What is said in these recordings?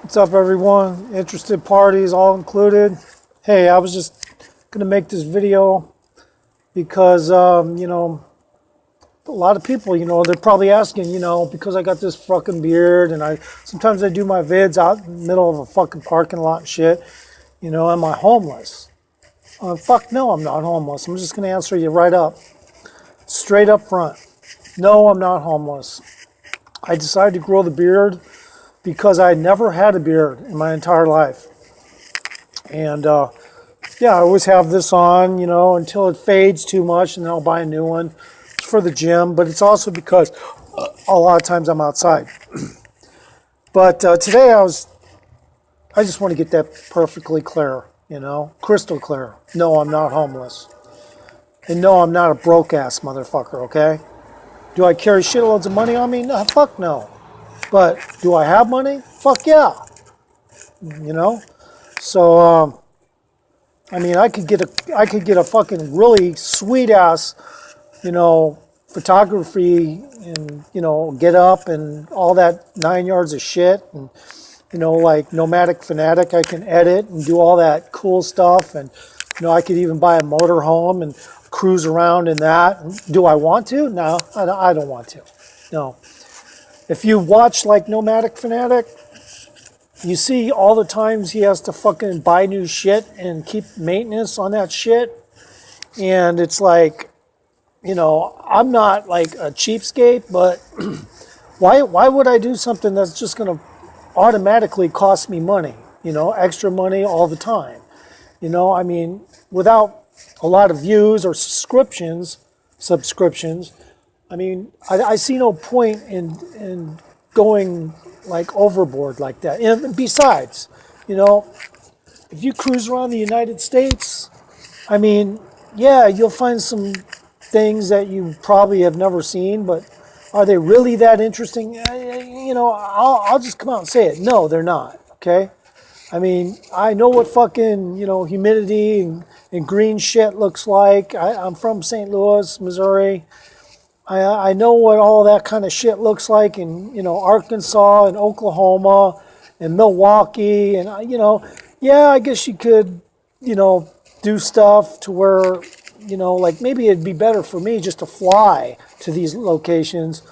What's up, everyone? Interested parties all included. Hey, I was just gonna make this video because a lot of people, they're probably asking, because I got this fucking beard and sometimes I do my vids out in the middle of a fucking parking lot and shit. Am I homeless? Fuck no, I'm not homeless. I'm just gonna answer you right up, straight up front. No, I'm not homeless. I decided to grow the beard because I never had a beard in my entire life. And I always have this on, until it fades too much, and then I'll buy a new one. It's for the gym, but it's also because a lot of times I'm outside. But today I just want to get that perfectly clear, crystal clear. No, I'm not homeless. And no, I'm not a broke ass motherfucker, okay? Do I carry shitloads of money on me? No, fuck no. But do I have money? Fuck yeah. So I could get a fucking really sweet ass, photography and get up and all that 9 yards of shit and like Nomadic Fanatic. I can edit and do all that cool stuff, and I could even buy a motorhome and cruise around in that. Do I want to? No, I don't want to. No. If you watch like Nomadic Fanatic, you see all the times he has to fucking buy new shit and keep maintenance on that shit. And it's like, I'm not like a cheapskate, but why would I do something that's just going to automatically cost me money, extra money all the time? Without a lot of views or subscriptions, I see no point in going like overboard like that. And besides, if you cruise around the United States, you'll find some things that you probably have never seen, but are they really that interesting? I'll just come out and say it. No, they're not, okay? I know what fucking, humidity and green shit looks like. I'm from St. Louis, Missouri. I know what all that kind of shit looks like in, Arkansas and Oklahoma and Milwaukee. And, I guess you could, do stuff to where, like maybe it'd be better for me just to fly to these locations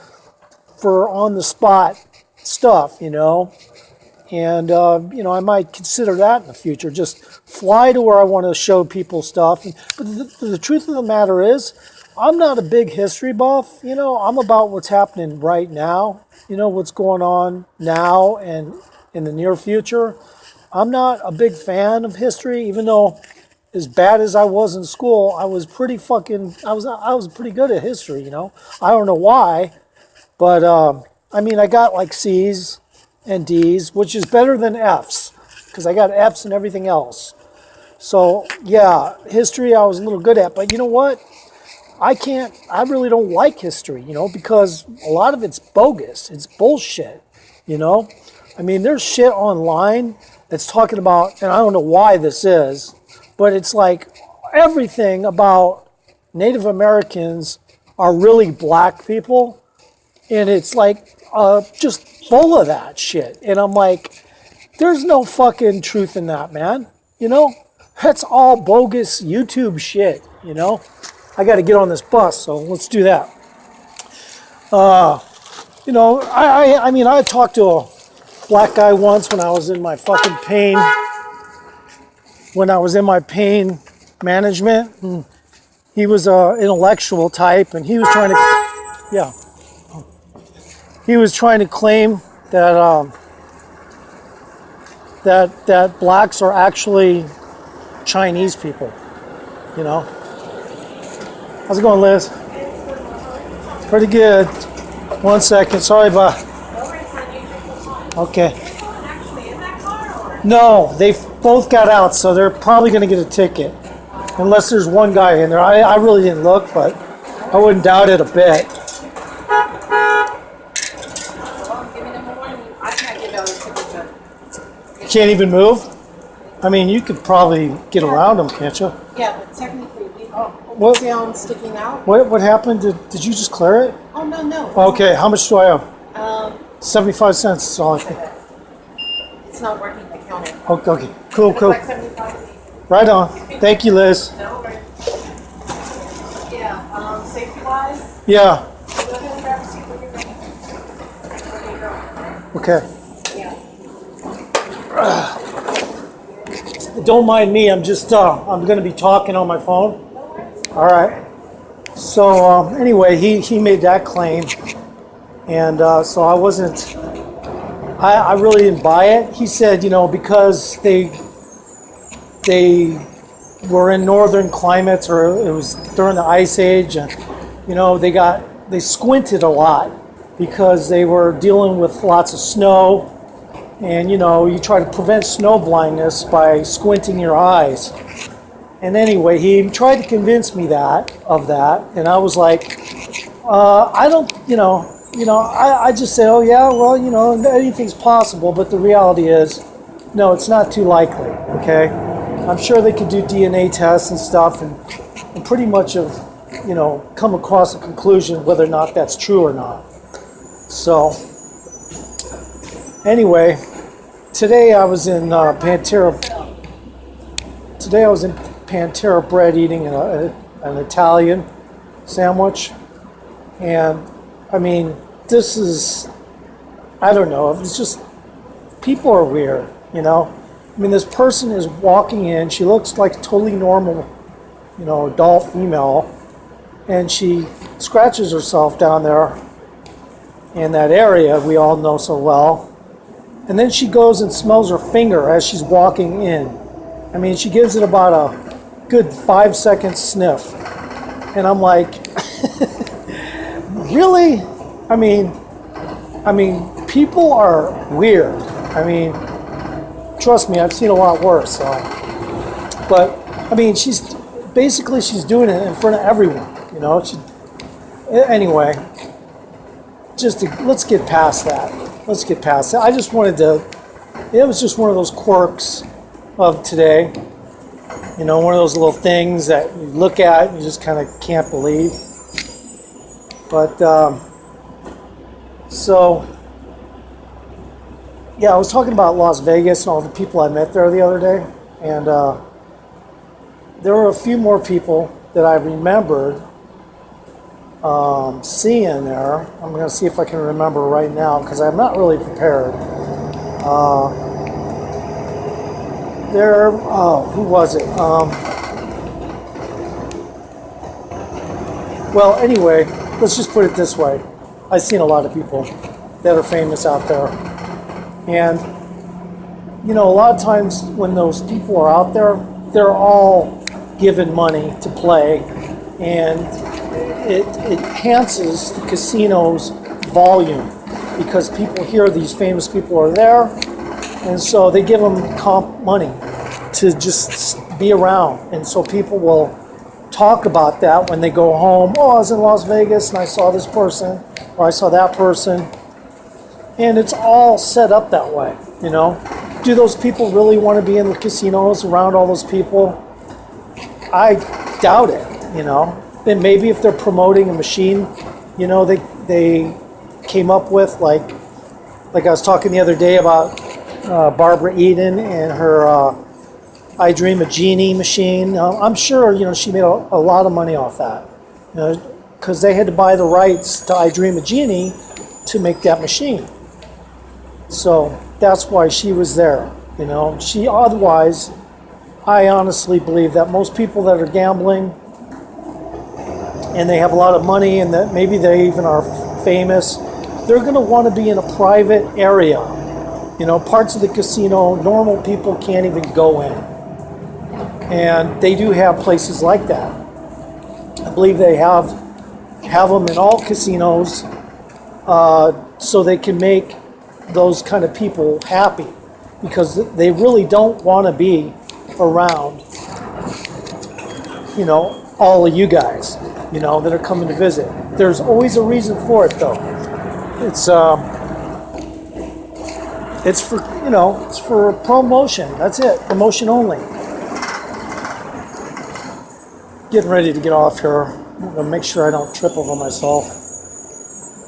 for on the spot stuff, And, I might consider that in the future, just fly to where I want to show people stuff. But the truth of the matter is, I'm not a big history buff. I'm about what's happening right now, what's going on now and in the near future. I'm not a big fan of history, even though as bad as I was in school, I was pretty good at history, I don't know why, but I got like C's and D's, which is better than F's, because I got F's and everything else. So yeah, history I was a little good at, but you know what? I really don't like history, because a lot of it's bogus. It's bullshit, There's shit online that's talking about, and I don't know why this is, but it's like everything about Native Americans are really black people. And it's like just full of that shit. And I'm like, there's no fucking truth in that, man. That's all bogus YouTube shit, I got to get on this bus, so let's do that. I talked to a black guy once when I was in my fucking pain, pain management. And he was an intellectual type, and he was trying to claim that that blacks are actually Chinese people, How's it going, Liz? Pretty good. 1 second. Sorry about. Okay. No, they both got out, so they're probably going to get a ticket. Unless there's one guy in there. I really didn't look, but I wouldn't doubt it a bit. You can't even move? You could probably get around them, can't you? Yeah, but technically, what? Down sticking out. What happened? Did you just clear it? Oh, no. Okay, how much do I owe? 75 cents is all I think. It's not working. The counting. Okay, okay. Cool, It's cool. like 75. Right on. Thank you, Liz. No worries. Yeah. Safety wise, Yeah. go ahead and grab a seat when you're ready. Okay, girl. Okay. Yeah. Don't mind me. I'm just I'm going to be talking on my phone. No worries. All right. So anyway, he made that claim, and so I wasn't. I really didn't buy it. He said, because they were in northern climates, or it was during the ice age, and they squinted a lot because they were dealing with lots of snow, and you try to prevent snow blindness by squinting your eyes. And anyway, he tried to convince me of that, and I was like, I don't, I just said, oh yeah, well, anything's possible, but the reality is, no, it's not too likely. Okay, I'm sure they could do DNA tests and stuff, and pretty much have, come across a conclusion whether or not that's true or not. So, anyway, today I was in Pantera. Today I was in Pantera Bread eating an Italian sandwich, and I mean, this is, I don't know, it's just, people are weird, I mean, this person is walking in, she looks like a totally normal, adult female, and she scratches herself down there in that area we all know so well, and then she goes and smells her finger as she's walking in. I mean, she gives it about a good 5-second sniff, and I'm like, really? I mean, people are weird. I mean, trust me, I've seen a lot worse. But I mean, she's doing it in front of everyone. Anyway, let's get past that. I just wanted to. It was just one of those quirks of today. One of those little things that you look at and you just kind of can't believe. But so yeah, I was talking about Las Vegas and all the people I met there the other day, and there were a few more people that I remembered seeing there. I'm going to see if I can remember right now because I'm not really prepared. Who was it? Well, anyway, let's just put it this way. I've seen a lot of people that are famous out there. And, a lot of times when those people are out there, they're all given money to play. And it enhances the casino's volume because people hear these famous people are there. And so they give them comp money to just be around. And so people will talk about that when they go home. Oh, I was in Las Vegas and I saw this person or I saw that person. And it's all set up that way, Do those people really want to be in the casinos around all those people? I doubt it, Then maybe if they're promoting a machine, they came up with like I was talking the other day about Barbara Eden and her I Dream a Genie machine. I'm sure, she made a lot of money off that, because they had to buy the rights to I Dream a Genie to make that machine. So that's why she was there, Otherwise, I honestly believe that most people that are gambling and they have a lot of money and that maybe they even are famous, they're going to want to be in a private area. Parts of the casino normal people can't even go in. And they do have places like that. I believe they have them in all casinos so they can make those kind of people happy because they really don't want to be around, all of you guys, that are coming to visit. There's always a reason for it though. It's for, it's for promotion. That's it. Promotion only. Getting ready to get off here. I'm going to make sure I don't trip over myself.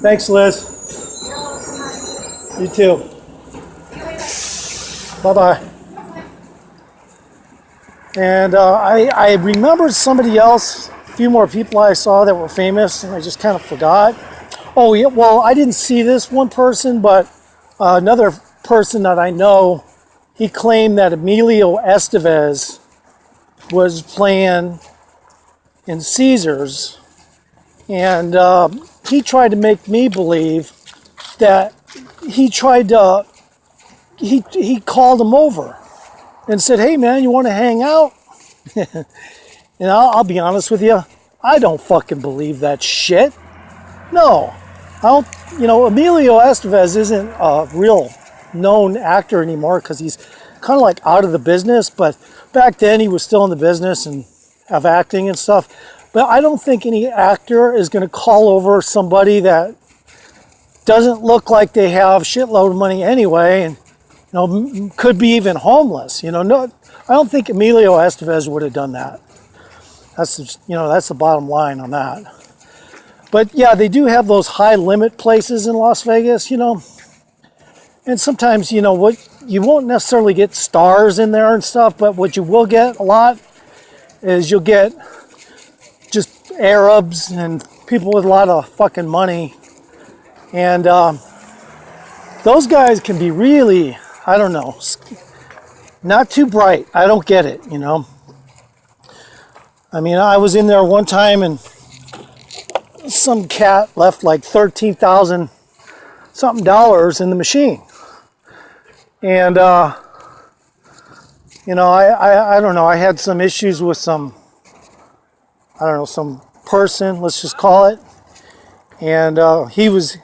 Thanks, Liz. You too. Bye-bye. And I remembered somebody else, a few more people I saw that were famous, and I just kind of forgot. Oh, yeah, well, I didn't see this one person, but another person that I know, he claimed that Emilio Estevez was playing in Caesars, and he tried to make me believe that he called him over and said, hey man, you want to hang out? And I'll be honest with you, I don't fucking believe that shit. No, I don't. Emilio Estevez isn't a real known actor anymore because he's kind of like out of the business, but back then he was still in the business and of acting and stuff. But I don't think any actor is going to call over somebody that doesn't look like they have shitload of money anyway, and could be even homeless. No, I don't think Emilio Estevez would have done that. That's the bottom line on that. But yeah, they do have those high limit places in Las Vegas, and sometimes what you won't necessarily get stars in there and stuff, but what you will get a lot is you'll get just Arabs and people with a lot of fucking money, and those guys can be really, I don't know, not too bright. I don't get it, I mean, I was in there one time and some cat left like $13,000 something in the machine. And, I don't know, I had some issues with some person, let's just call it. And he was,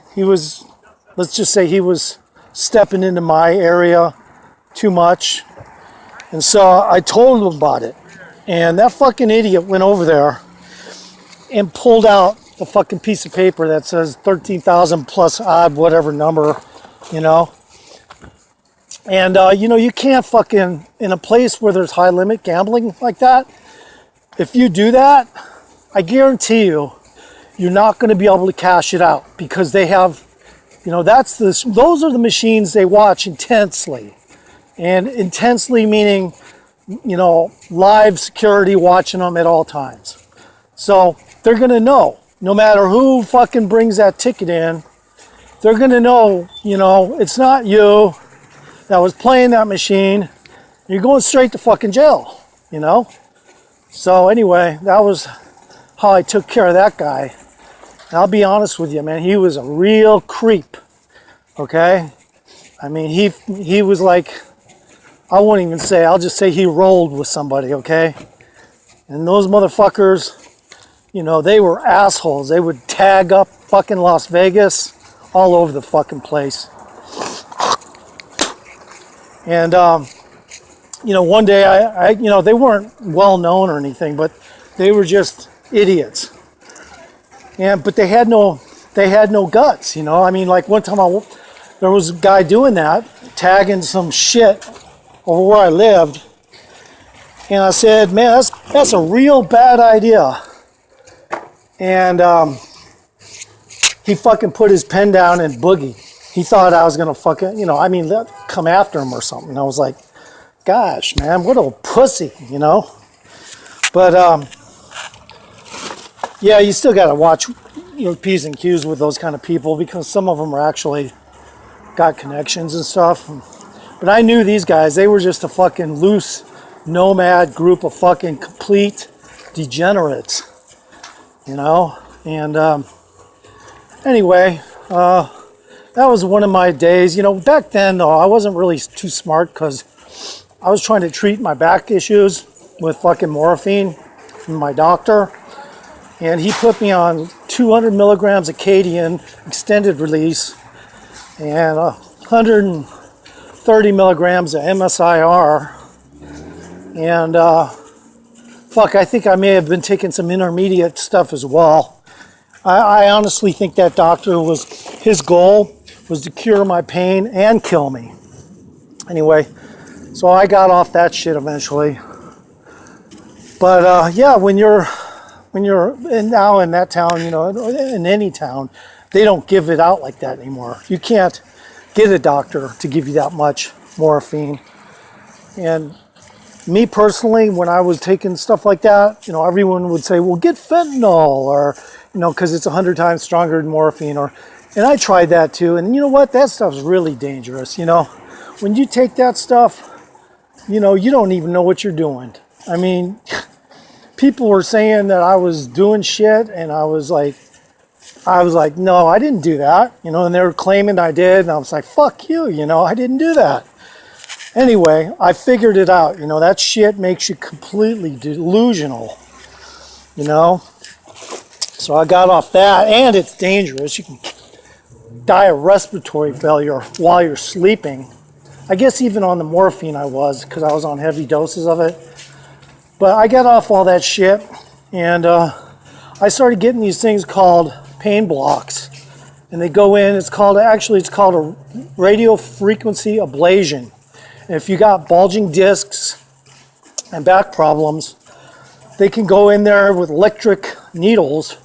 let's just say he was stepping into my area too much. And so I told him about it. And that fucking idiot went over there and pulled out the fucking piece of paper that says 13,000 plus odd whatever number, And, you can't fucking, in a place where there's high limit gambling like that, if you do that, I guarantee you, you're not going to be able to cash it out because they have, those are the machines they watch intensely. And intensely meaning, live security watching them at all times. So they're going to know, no matter who fucking brings that ticket in, they're going to know, it's not you that was playing that machine. You're going straight to fucking jail, So anyway, that was how I took care of that guy. And I'll be honest with you, man, he was a real creep, okay? I mean, he was like, I won't even say, I'll just say he rolled with somebody, okay? And those motherfuckers, they were assholes. They would tag up fucking Las Vegas all over the fucking place. And, one day they weren't well known or anything, but they were just idiots. But they had no guts, I mean, like one time there was a guy doing that, tagging some shit over where I lived. And I said, man, that's a real bad idea. And he fucking put his pen down and boogie. He thought I was going to fucking, come after him or something. I was like, gosh, man, what a pussy, But, yeah, you still got to watch your P's and Q's with those kind of people because some of them are actually got connections and stuff. But I knew these guys, they were just a fucking loose nomad group of fucking complete degenerates, And anyway, that was one of my days. Back then, though, I wasn't really too smart because I was trying to treat my back issues with fucking morphine from my doctor. And he put me on 200 milligrams of Cadian extended release and 130 milligrams of MSIR. And I think I may have been taking some intermediate stuff as well. I honestly think that doctor his goal was to cure my pain and kill me. Anyway, so I got off that shit eventually. But yeah, when you're now in that town, in any town, they don't give it out like that anymore. You can't get a doctor to give you that much morphine. And me personally, when I was taking stuff like that, everyone would say, well, get fentanyl, or, because it's 100 times stronger than morphine. And I tried that too. And you know what? That stuff's really dangerous. When you take that stuff, you don't even know what you're doing. I mean, people were saying that I was doing shit, and I was like, no, I didn't do that. And they were claiming I did. And I was like, fuck you, I didn't do that. Anyway, I figured it out. That shit makes you completely delusional, So I got off that, and it's dangerous. You can die of respiratory failure while you're sleeping. I guess even on the morphine I was, because I was on heavy doses of it. But I got off all that shit, and I started getting these things called pain blocks. And they go in, it's called a radio frequency ablation. And if you got bulging discs and back problems, they can go in there with electric needles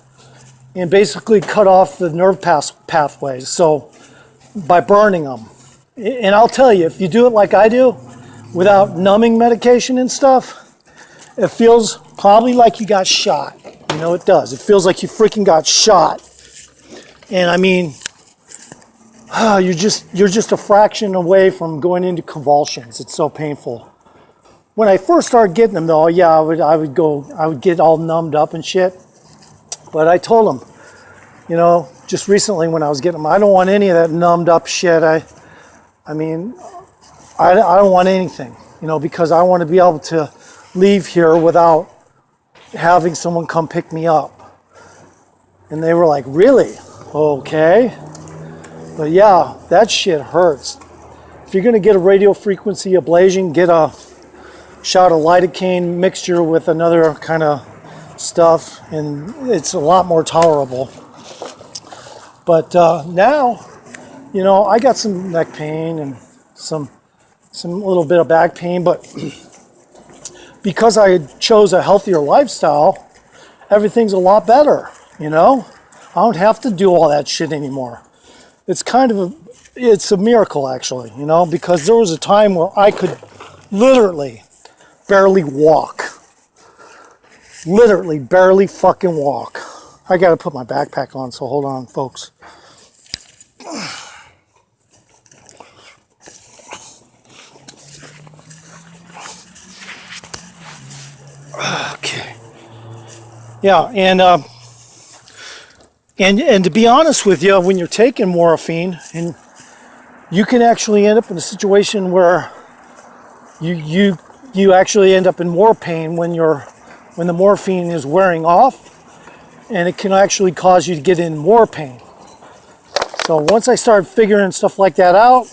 and basically cut off the nerve pathways. So by burning them. And I'll tell you, if you do it like I do, without numbing medication and stuff, it feels probably like you got shot. It does. It feels like you freaking got shot. And I mean, you're just a fraction away from going into convulsions. It's so painful. When I first started getting them, though, yeah, I would get all numbed up and shit. But I told them, just recently when I was getting them, I don't want any of that numbed up shit. I don't want anything, because I want to be able to leave here without having someone come pick me up. And they were like, really? Okay. But yeah, that shit hurts. If you're going to get a radio frequency ablation, get a shot of lidocaine mixture with another kind of stuff, and it's a lot more tolerable. But now, I got some neck pain and some little bit of back pain, but because I chose a healthier lifestyle, everything's a lot better, I don't have to do all that shit anymore. It's it's a miracle, actually, because there was a time where I could literally barely walk. Literally barely fucking walk. I got to put my backpack on, so hold on, folks. Okay. Yeah, and to be honest with you, when you're taking morphine, and you can actually end up in a situation where you actually end up in more pain when the morphine is wearing off, and it can actually cause you to get in more pain. So once I started figuring stuff like that out,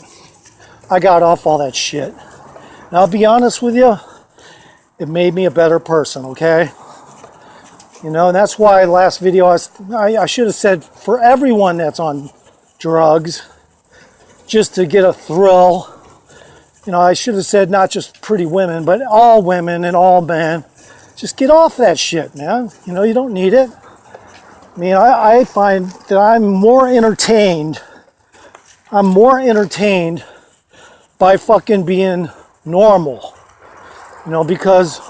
I got off all that shit. And I'll be honest with you, it made me a better person, okay? And that's why last video I should have said, for everyone that's on drugs, just to get a thrill, I should have said not just pretty women, but all women and all men, just get off that shit, man. You don't need it. I mean, I find that I'm more entertained by fucking being normal, because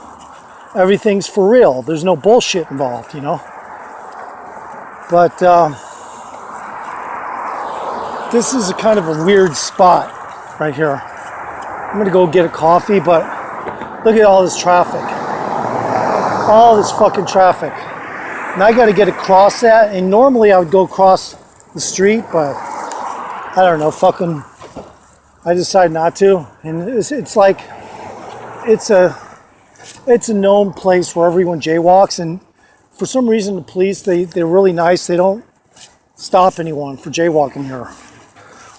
everything's for real. There's no bullshit involved, But this is a kind of a weird spot right here. I'm going to go get a coffee, but look at all this traffic. All this fucking traffic. And I got to get across that, and normally I would go across the street, but I don't know, fucking, I decided not to. And it's like, it's a known place where everyone jaywalks, and for some reason the police, they're really nice. They don't stop anyone for jaywalking here.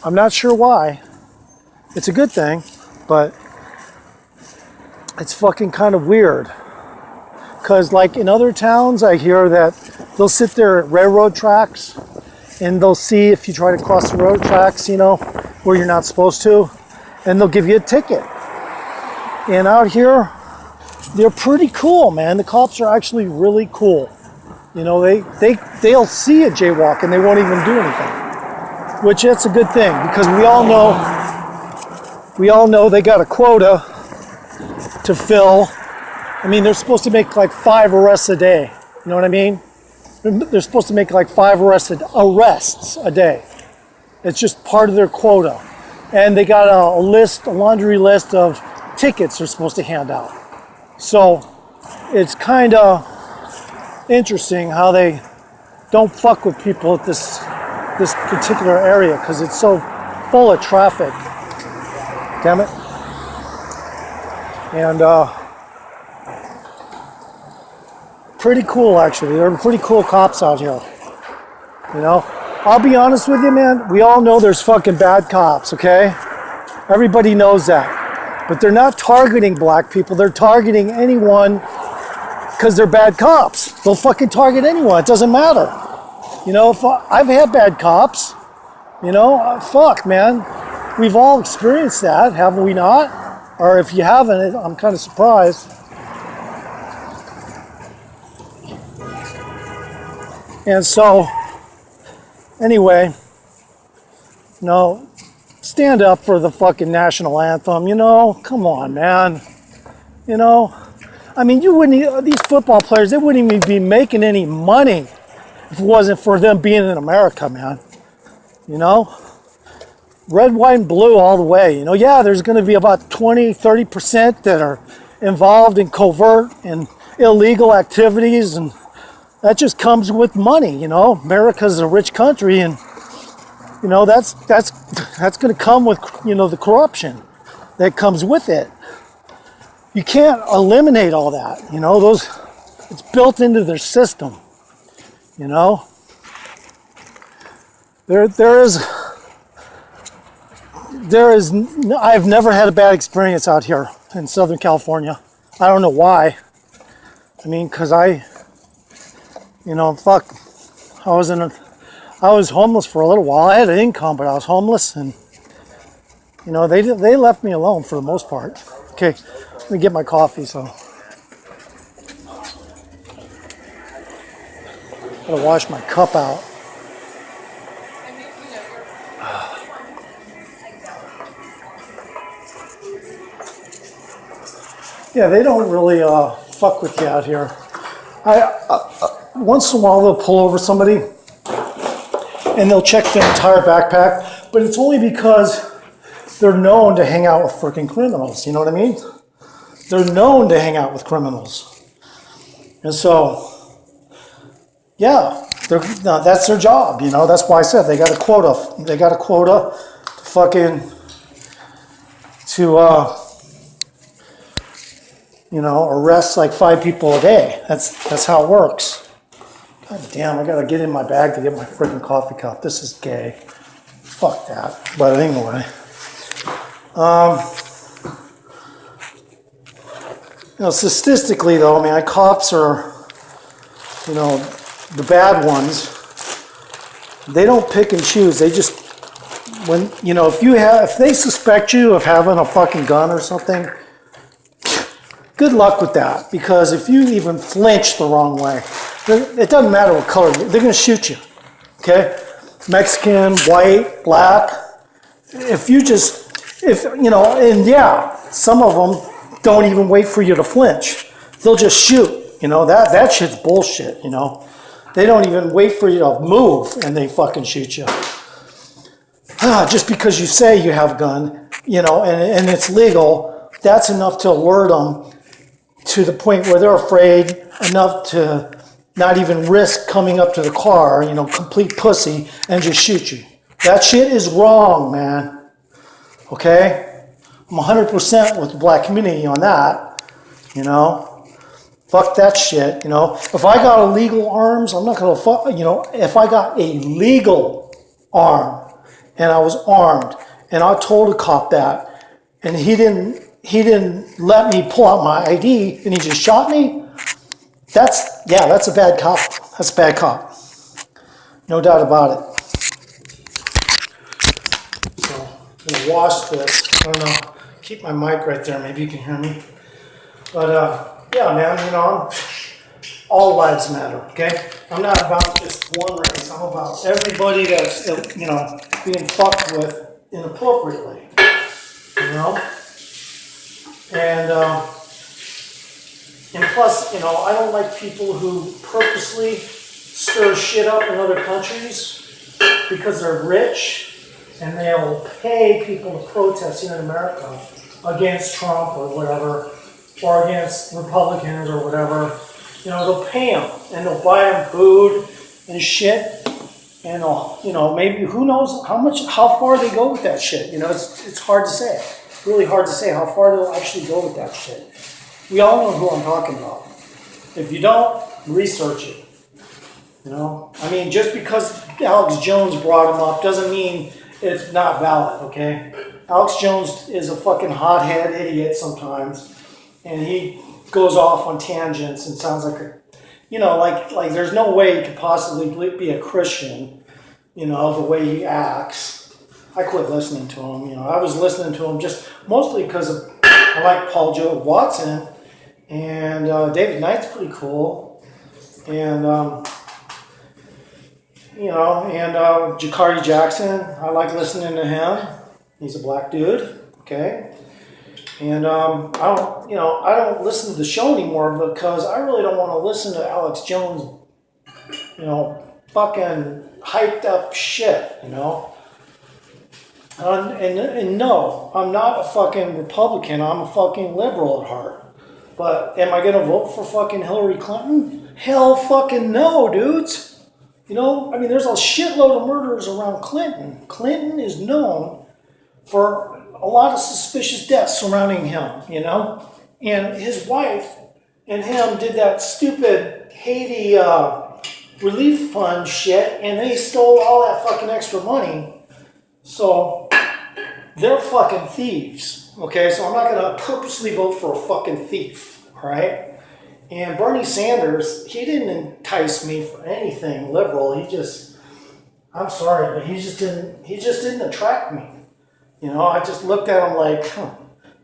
I'm not sure why. It's a good thing, but it's fucking kind of weird. Because like in other towns, I hear that they'll sit there at railroad tracks and they'll see if you try to cross the road tracks, where you're not supposed to, and they'll give you a ticket. And out here, they're pretty cool, man. The cops are actually really cool. They'll see a jaywalk and they won't even do anything, which that's a good thing, because we all know they got a quota to fill. I mean, they're supposed to make like 5 arrests a day. You know what I mean? They're supposed to make like 5 arrests a day. It's just part of their quota. And they got a laundry list of tickets they're supposed to hand out. So it's kind of interesting how they don't fuck with people at this particular area because it's so full of traffic. Damn it. And pretty cool, actually. There are pretty cool cops out here. You know, I'll be honest with you, man. We all know there's fucking bad cops, okay? Everybody knows that. But they're not targeting black people. They're targeting anyone because they're bad cops. They'll fucking target anyone. It doesn't matter. You know, if I've had bad cops. You know, fuck, man. We've all experienced that, haven't we not? Or if you haven't, I'm kind of surprised. And so, anyway, you know, stand up for the fucking national anthem, you know? Come on, man. You know? I mean, these football players, they wouldn't even be making any money if it wasn't for them being in America, man. You know? Red, white, and blue all the way. You know, yeah, there's going to be about 20, 30% that are involved in covert and illegal activities, and that just comes with money, you know. America's a rich country, and you know that's going to come with, you know, the corruption that comes with it. You can't eliminate all that, you know. It's built into their system, you know. I've never had a bad experience out here in Southern California. I don't know why. I mean, because you know, fuck, I was homeless for a little while. I had an income, but I was homeless, and you know, they left me alone for the most part. Okay, let me get my coffee. So, gotta wash my cup out. Yeah, they don't really fuck with you out here. Once in a while they'll pull over somebody and they'll check their entire backpack, but it's only because they're known to hang out with freaking criminals, you know what I mean? They're known to hang out with criminals. And so, yeah, that's their job, you know? That's why I said they got a quota. They got a quota to you know, arrest like 5 people a day. That's how it works. God damn, I gotta get in my bag to get my freaking coffee cup. This is gay. Fuck that. But anyway. You know, statistically though, I mean, cops are, you know, the bad ones. They don't pick and choose. They just, when, you know, if they suspect you of having a fucking gun or something, good luck with that, because if you even flinch the wrong way, it doesn't matter what color, they're going to shoot you, okay? Mexican, white, black. If you know, and yeah, some of them don't even wait for you to flinch. They'll just shoot, you know, that shit's bullshit, you know? They don't even wait for you to move and they fucking shoot you. Just because you say you have a gun, you know, and it's legal, that's enough to alert them to the point where they're afraid enough to not even risk coming up to the car, you know, complete pussy, and just shoot you. That shit is wrong, man. Okay? I'm 100% with the black community on that, you know. Fuck that shit, you know. If I got illegal arms, I'm not gonna fuck, you know, if I got a legal arm and I was armed and I told a cop that and he didn't let me pull out my ID and he just shot me, that's a bad cop. That's a bad cop. No doubt about it. So I'm gonna wash this. I don't know. Keep my mic right there. Maybe you can hear me. But yeah, man, you know, all lives matter, okay? I'm not about just one race. I'm about everybody that's, you know, being fucked with inappropriately, you know? And And plus, you know, I don't like people who purposely stir shit up in other countries because they're rich and they'll pay people to protest here in America against Trump or whatever, or against Republicans or whatever. You know, they'll pay them and they'll buy them food and shit. And they'll, you know, maybe who knows how far they go with that shit. You know, it's hard to say. Really hard to say how far they'll actually go with that shit. We all know who I'm talking about. If you don't, research it. You know, I mean, just because Alex Jones brought him up doesn't mean it's not valid, okay? Alex Jones is a fucking hothead idiot sometimes, and he goes off on tangents and sounds like a, you know, like there's no way he could possibly be a Christian, you know, the way he acts. I quit listening to him, you know. I was listening to him just mostly because I like Paul Joe Watson, and David Knight's pretty cool, and you know, and Jakari Jackson, I like listening to him. He's a black dude, okay, and I don't listen to the show anymore because I really don't want to listen to Alex Jones, you know, fucking hyped up shit, you know. And no, I'm not a fucking Republican. I'm a fucking liberal at heart. But am I going to vote for fucking Hillary Clinton? Hell fucking no, dudes. You know, I mean, there's a shitload of murders around Clinton. Clinton is known for a lot of suspicious deaths surrounding him, you know? And his wife and him did that stupid Haiti relief fund shit, and they stole all that fucking extra money. So they're fucking thieves. Okay, so I'm not going to purposely vote for a fucking thief, all right? And Bernie Sanders, he didn't entice me for anything liberal. He just, I'm sorry, but he just didn't attract me. You know, I just looked at him like,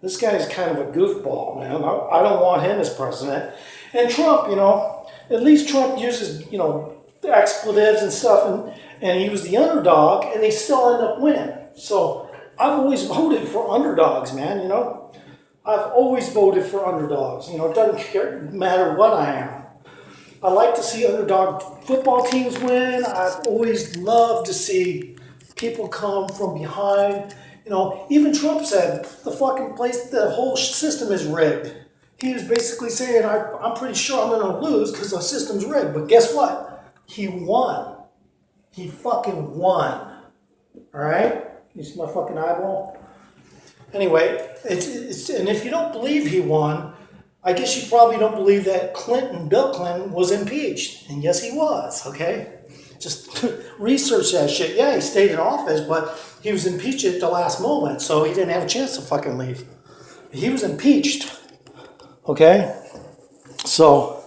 this guy's kind of a goofball, man. I don't want him as president. And Trump, you know, at least Trump uses, you know, expletives and stuff, and he was the underdog, and they still end up winning. So I've always voted for underdogs, man, you know. I've always voted for underdogs. You know, it doesn't matter what I am. I like to see underdog football teams win. I've always loved to see people come from behind. You know, even Trump said the fucking place, the whole system is rigged. He was basically saying, I'm pretty sure I'm going to lose because the system's rigged. But guess what? He won. He fucking won. All right? You see my fucking eyeball? Anyway, it's and if you don't believe he won, I guess you probably don't believe that Bill Clinton, was impeached. And yes, he was, okay? Just research that shit. Yeah, he stayed in office, but he was impeached at the last moment, so he didn't have a chance to fucking leave. He was impeached, okay? So,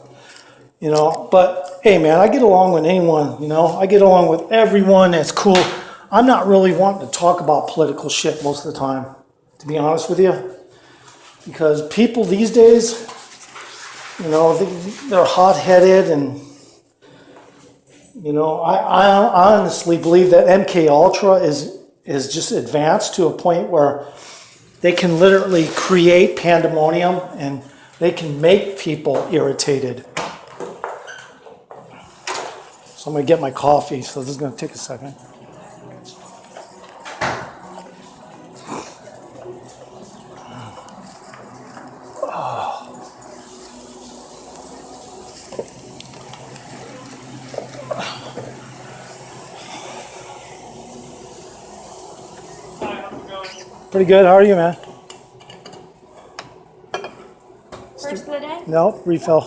you know, but hey, man, I get along with anyone, you know? I get along with everyone that's cool. I'm not really wanting to talk about political shit most of the time, to be honest with you. Because people these days, you know, they're hot-headed, and, you know, I honestly believe that MK Ultra is just advanced to a point where they can literally create pandemonium and they can make people irritated. So I'm going to get my coffee, so this is going to take a second. Pretty good. How are you, man? First of the day? No, refill.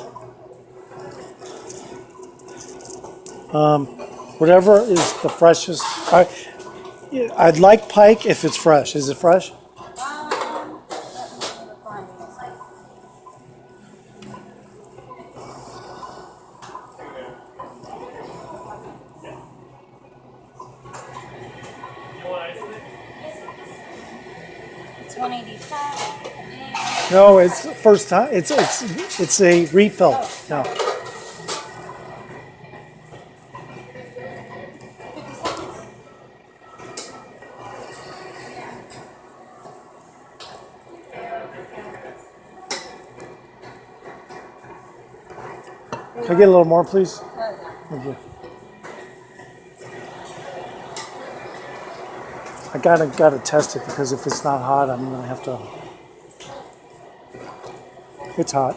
Whatever is the freshest. I'd like Pike if it's fresh. Is it fresh? It's 185. No, it's first time. It's a refill. No. 50 seconds. Can I get a little more, please? Thank you. I gotta test it because if it's not hot, I'm gonna have to. It's hot.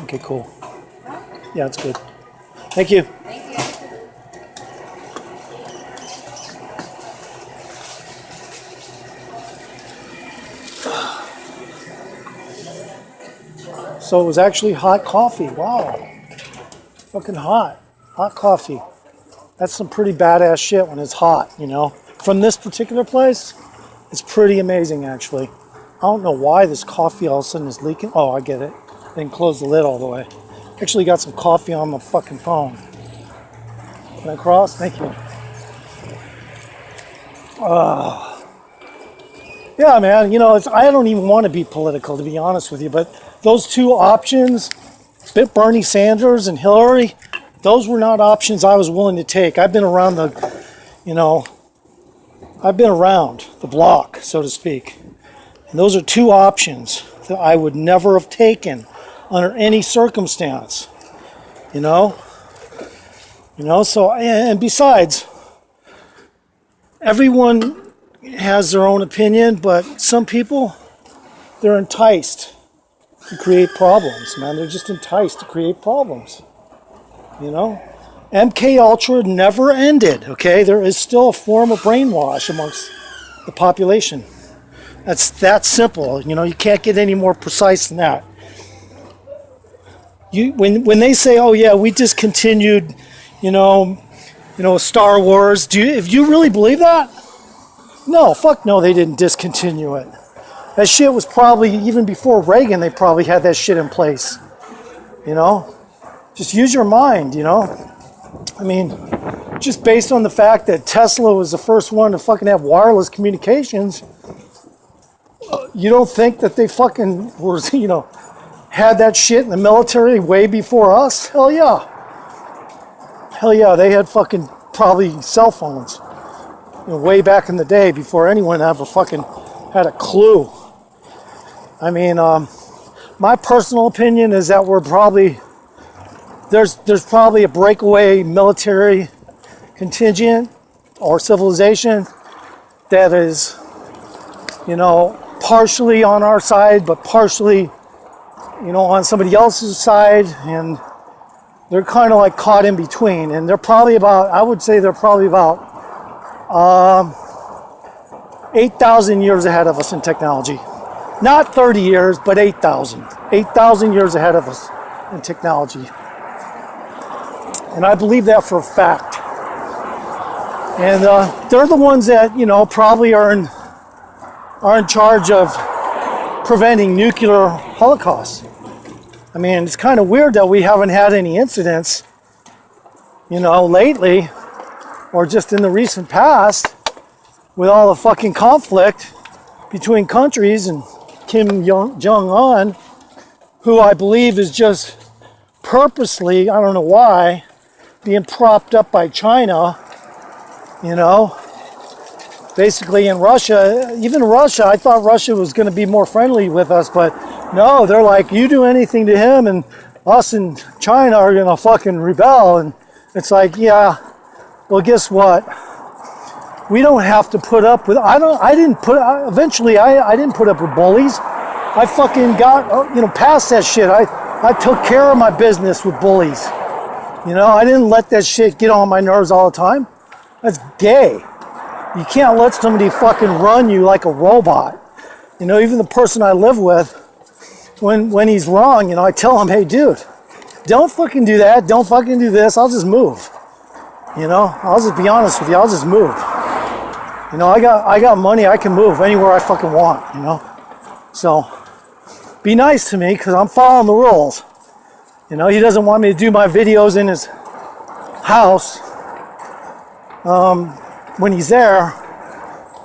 Okay, cool. Yeah, it's good. Thank you. Thank you. So it was actually hot coffee. Wow. Fucking hot. Hot coffee. That's some pretty badass shit when it's hot, you know. From this particular place, it's pretty amazing actually. I don't know why this coffee all of a sudden is leaking. Oh, I get it. I didn't close the lid all the way. Actually got some coffee on my fucking phone. Can I cross? Thank you. Yeah, man, you know, I don't even want to be political, to be honest with you, but those two options, Bernie Sanders and Hillary, those were not options I was willing to take. I've been around I've been around the block, so to speak. And those are two options that I would never have taken under any circumstance, you know? So, and besides, everyone has their own opinion, but some people, they're enticed to create problems, man. They're just enticed to create problems, you know? MK Ultra never ended, okay? There is still a form of brainwash amongst the population. That's that simple, you know? You can't get any more precise than that. When they say, oh yeah, we discontinued, Star Wars, if you really believe that? No, fuck no, they didn't discontinue it. That shit was probably, even before Reagan, they probably had that shit in place. You know? Just use your mind, you know? I mean, just based on the fact that Tesla was the first one to fucking have wireless communications, you don't think that they fucking were, had that shit in the military way before us? Hell yeah. Hell yeah, they had fucking probably cell phones. Way back in the day before anyone ever fucking had a clue. I mean, my personal opinion is that we're probably, there's probably a breakaway military contingent or civilization that is, partially on our side, but partially, on somebody else's side, and they're kind of like caught in between. And they're probably about, I would say they're probably about 8,000 years ahead of us in technology. Not 30 years, but 8,000. 8,000 years ahead of us in technology. And I believe that for a fact. And they're the ones that, probably are in charge of preventing nuclear holocausts. I mean, it's kind of weird that we haven't had any incidents, lately, or just in the recent past, with all the fucking conflict between countries and Kim Jong-un, who I believe is just purposely, I don't know why, being propped up by China, basically in Russia. Even Russia, I thought Russia was going to be more friendly with us, but no, they're like, you do anything to him and us and China are going to fucking rebel. And it's like, yeah, well, guess what? We don't have to put up with, I didn't put up with bullies. I fucking got, past that shit. I took care of my business with bullies. I didn't let that shit get on my nerves all the time. That's gay. You can't let somebody fucking run you like a robot. Even the person I live with, when he's wrong, I tell him, hey dude, don't fucking do that, don't fucking do this, I'll just move. I'll just be honest with you, I'll just move. I got money, I can move anywhere I fucking want, So, be nice to me, because I'm following the rules. He doesn't want me to do my videos in his house when he's there.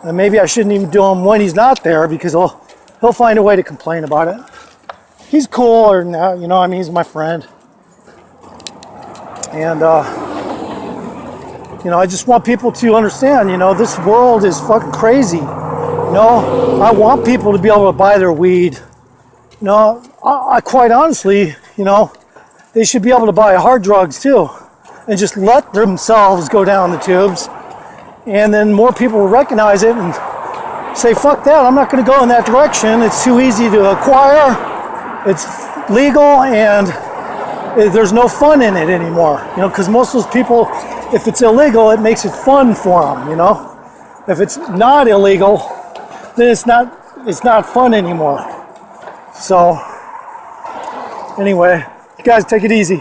And maybe I shouldn't even do them when he's not there, because he'll find a way to complain about it. He's cool, or he's my friend. And, I just want people to understand, this world is fucking crazy. I want people to be able to buy their weed. I quite honestly, they should be able to buy hard drugs too, and just let themselves go down the tubes. And then more people will recognize it and say, fuck that, I'm not going to go in that direction. It's too easy to acquire. It's legal, and there's no fun in it anymore. You know, because most of those people, if it's illegal, it makes it fun for them, you know. If it's not illegal, then it's not fun anymore. So, anyway, you guys take it easy.